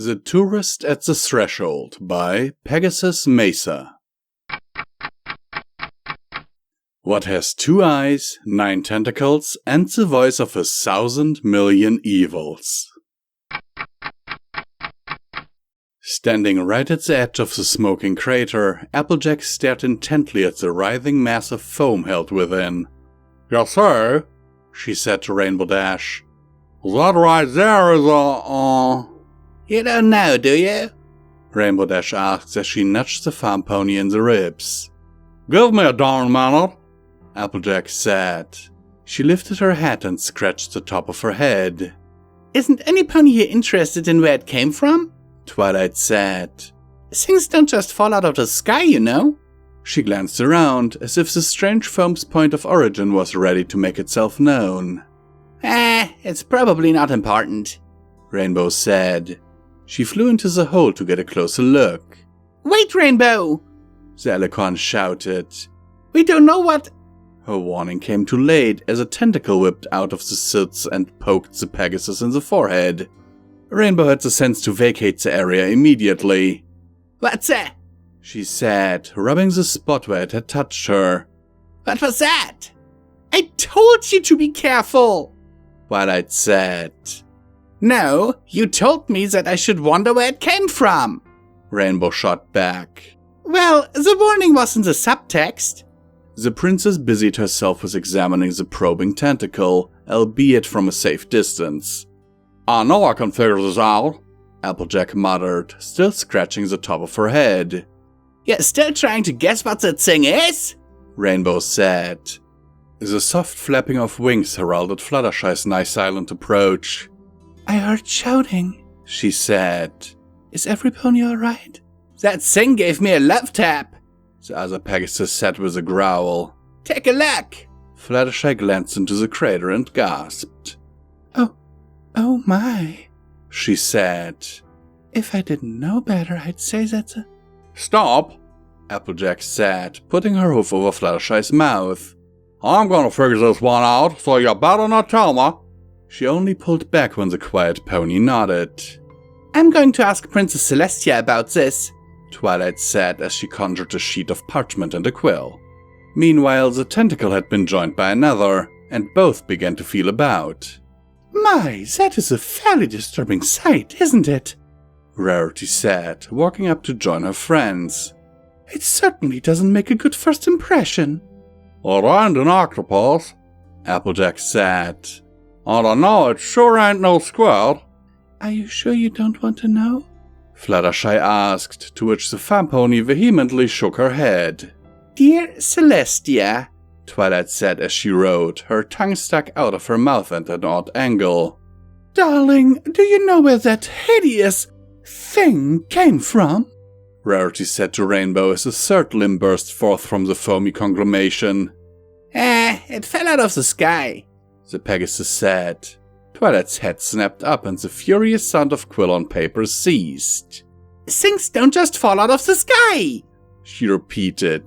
The Tourist at the Threshold by PegasusMesa. What has 2 eyes, 9 tentacles, and the voice of 1,000 million evils? Standing right at the edge of the smoking crater, Applejack stared intently at the writhing mass of foam held within. "Yes, sir," she said to Rainbow Dash. "That right there is a, You don't know, do you?" Rainbow Dash asked as she nudged the farm pony in the ribs. "Give me a darn minute," Applejack said. She lifted her hat and scratched the top of her head. "Isn't any pony here interested in where it came from?" Twilight said. "Things don't just fall out of the sky, you know." She glanced around, as if the strange foam's point of origin was ready to make itself known. It's probably not important," Rainbow said. She flew into the hole to get a closer look. "Wait, Rainbow!" the Alicorn shouted. "We don't know what—" Her warning came too late as a tentacle whipped out of the silts and poked the Pegasus in the forehead. Rainbow had the sense to vacate the area immediately. "What's that?" she said, rubbing the spot where it had touched her. "What was that?" "I told you to be careful," Twilight said. "No, you told me that I should wonder where it came from," Rainbow shot back. "Well, the warning was in the subtext." The princess busied herself with examining the probing tentacle, albeit from a safe distance. "I know I can figure this out," Applejack muttered, still scratching the top of her head. "You're still trying to guess what that thing is?" Rainbow said. The soft flapping of wings heralded Fluttershy's nigh silent approach. "I heard shouting," she said. "Is every pony alright?" "That thing gave me a love tap," the other Pegasus said with a growl. "Take a look." Fluttershy glanced into the crater and gasped. Oh my," she said. "If I didn't know better, I'd say that's a—" "Stop," Applejack said, putting her hoof over Fluttershy's mouth. "I'm gonna figure this one out, so you better not tell me." She only pulled back when the quiet pony nodded. "I'm going to ask Princess Celestia about this," Twilight said as she conjured a sheet of parchment and a quill. Meanwhile, the tentacle had been joined by another, and both began to feel about. "My, that is a fairly disturbing sight, isn't it?" Rarity said, walking up to join her friends. "It certainly doesn't make a good first impression." "It ain't an octopus," Applejack said. "And I know it sure ain't no squid." "Are you sure you don't want to know?" Fluttershy asked, to which the farm pony vehemently shook her head. "Dear Celestia," Twilight said as she rode, her tongue stuck out of her mouth at an odd angle. "Darling, do you know where that hideous thing came from?" Rarity said to Rainbow as a third limb burst forth from the foamy conglomeration. It fell out of the sky," the Pegasus said. Twilight's head snapped up and the furious sound of quill on paper ceased. "Things don't just fall out of the sky," she repeated.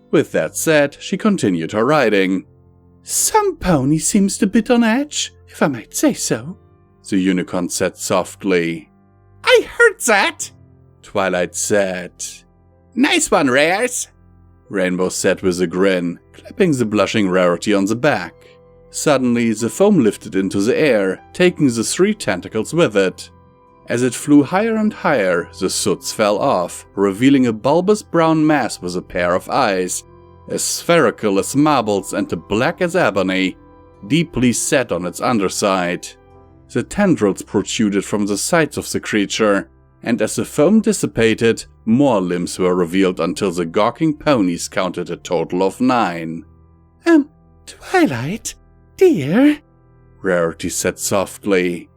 With that said, she continued her riding. "Some pony seems a bit on edge, if I might say so," the unicorn said softly. "I heard that," Twilight said. "Nice one, Rares," Rainbow said with a grin, clapping the blushing Rarity on the back. Suddenly, the foam lifted into the air, taking the 3 tentacles with it. As it flew higher and higher, the soots fell off, revealing a bulbous brown mass with a pair of eyes, as spherical as marbles and black as ebony, deeply set on its underside. The tendrils protruded from the sides of the creature, and as the foam dissipated, more limbs were revealed until the gawking ponies counted a total of 9. "Twilight, dear," Rarity said softly.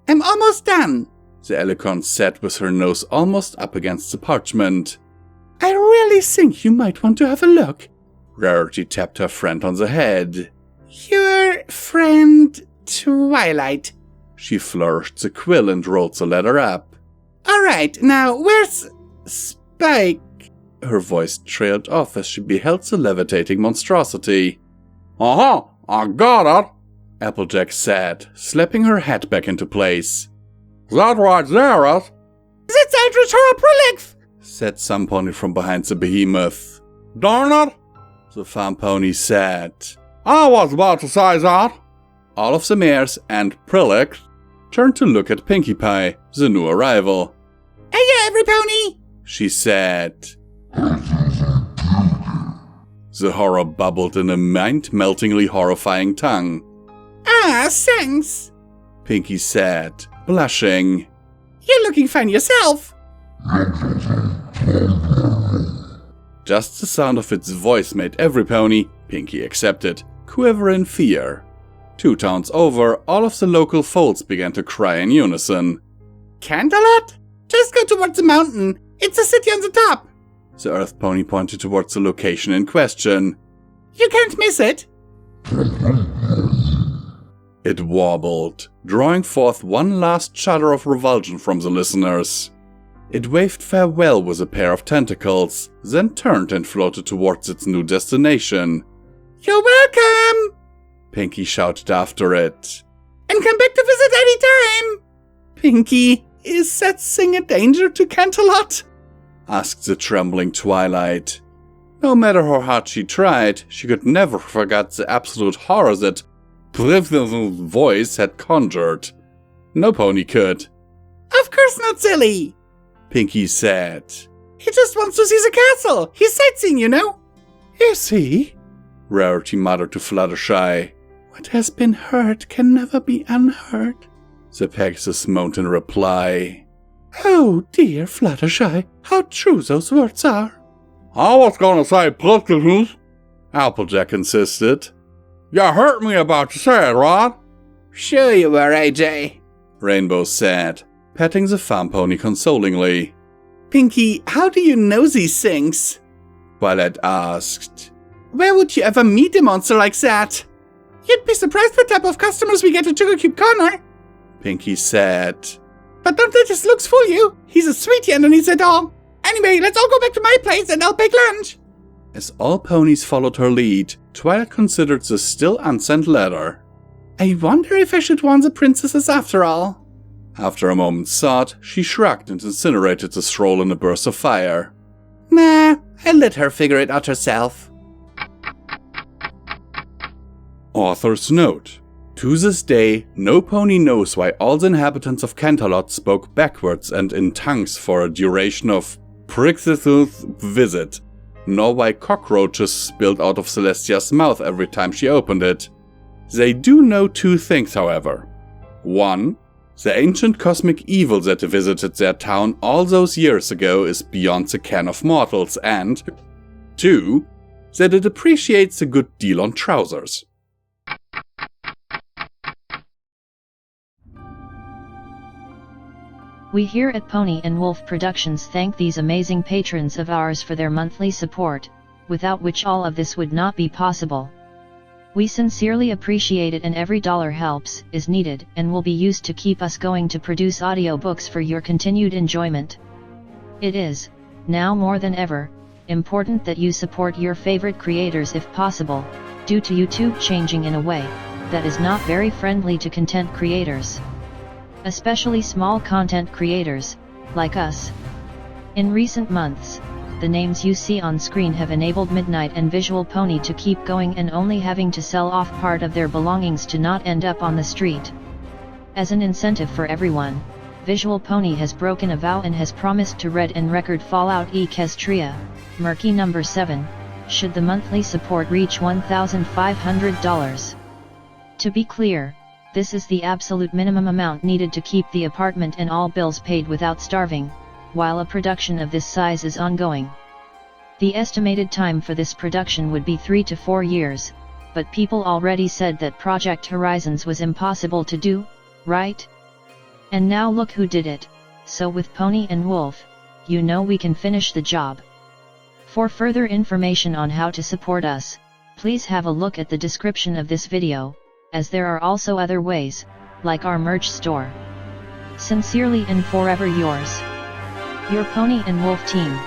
"I'm almost done," the Alicorn said with her nose almost up against the parchment. "I really think you might want to have a look." Rarity tapped her friend on the head. "Your friend, Twilight." She flourished the quill and rolled the letter up. "Alright, now where's Spike?" Her voice trailed off as she beheld the levitating monstrosity. "Uh-huh, I got it," Applejack said, slapping her hat back into place. "That right there is," it's Eldritch Horror Prolix, said some pony from behind the behemoth. Darn it! The farm pony said. I was about to say that. All of the mares and Prolix turned to look at Pinkie Pie, the new arrival. Hiya, every pony, she said. The horror bubbled in a mind-meltingly horrifying tongue. Ah, thanks, Pinkie said, blushing. You're looking fine yourself. Just the sound of its voice made every pony, Pinkie excepted, quiver in fear. 2 towns over, all of the local foals began to cry in unison. Canterlot? Just go towards the mountain. It's a city on the top. The earth pony pointed towards the location in question. You can't miss it. It wobbled, drawing forth one last shudder of revulsion from the listeners. It waved farewell with a pair of tentacles, then turned and floated towards its new destination. You're welcome, Pinkie shouted after it. And come back to visit any time. Pinkie, is that thing a danger to Canterlot? Asked the trembling Twilight. No matter how hard she tried, she could never forget the absolute horror that Privil's voice had conjured. No pony could. Of course not, silly, Pinkie said. He just wants to see the castle. He's sightseeing, you know. Is he? Rarity muttered to Fluttershy. What has been heard can never be unheard, the Pegasus moaned in reply. Oh dear, Fluttershy, how true those words are. I was gonna say Privil's. Applejack insisted. You heard me about to say it, right? Sure you were, AJ, Rainbow said, patting the farm pony consolingly. Pinkie, how do you know these things? Twilight asked. Where would you ever meet a monster like that? You'd be surprised what type of customers we get at Sugar Cube Corner, Pinkie said. But don't let his looks fool you. He's a sweetie underneath it all. Anyway, let's all go back to my place and I'll bake lunch. As all ponies followed her lead, Twilight considered the still unsent letter. I wonder if I should warn the princesses after all. After a moment's thought, she shrugged and incinerated the scroll in a burst of fire. Nah, I'll let her figure it out herself. Author's note. To this day, no pony knows why all the inhabitants of Canterlot spoke backwards and in tongues for a duration of Privil's visit, nor why cockroaches spilled out of Celestia's mouth every time she opened it. They do know 2 things, however. 1. The ancient cosmic evil that visited their town all those years ago is beyond the ken of mortals, and 2. That it appreciates a good deal on trousers. We here at Pony&Wolf Productions thank these amazing patrons of ours for their monthly support, without which all of this would not be possible. We sincerely appreciate it, and every dollar helps, is needed, and will be used to keep us going to produce audiobooks for your continued enjoyment. It is, now more than ever, important that you support your favorite creators if possible, due to YouTube changing in a way that is not very friendly to content creators. Especially small content creators, like us. In recent months, the names you see on screen have enabled Midnight and Visual Pony to keep going and only having to sell off part of their belongings to not end up on the street. As an incentive for everyone, Visual Pony has broken a vow and has promised to read and record Fallout Equestria, Murky number 7, should the monthly support reach $1,500. To be clear, this is the absolute minimum amount needed to keep the apartment and all bills paid without starving, while a production of this size is ongoing. The estimated time for this production would be 3 to 4 years, but people already said that Project Horizons was impossible to do, right? And now look who did it, so with Pony&Wolf, you know we can finish the job. For further information on how to support us, please have a look at the description of this video, as there are also other ways, like our merch store. Sincerely and forever yours, your Pony&Wolf team.